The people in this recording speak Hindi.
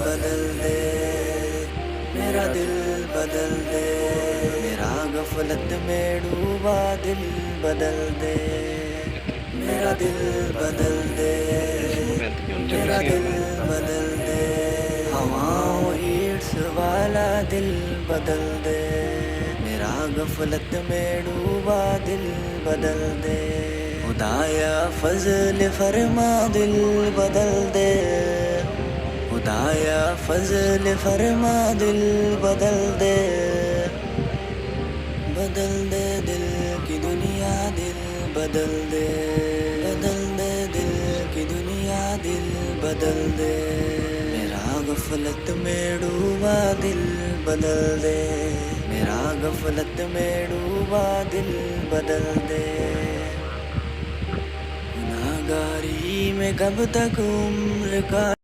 बदल दे, मेरा दिल बदल दे, मेरा गफलत में डूबा दिल बदल दे, मेरा दिल बदल दे, मेरा दिल बदल दे, हवाओं ईट्स वाला दिल बदल दे, मेरा गफलत में डूबा दिल बदल दे, खुदाया फजल फरमा दिल बदल दे, खुदाया फजल फरमा दिल बदल दे, बदल दे दिल की दुनिया दिल बदल दे, बदल दे दिल की दुनिया दिल बदल दे, मेरा गफलत में डूबा दिल बदल दे, मेरा गफलत में डूबा दिल बदल दे, गुनाहगारी में कब तक उम्र का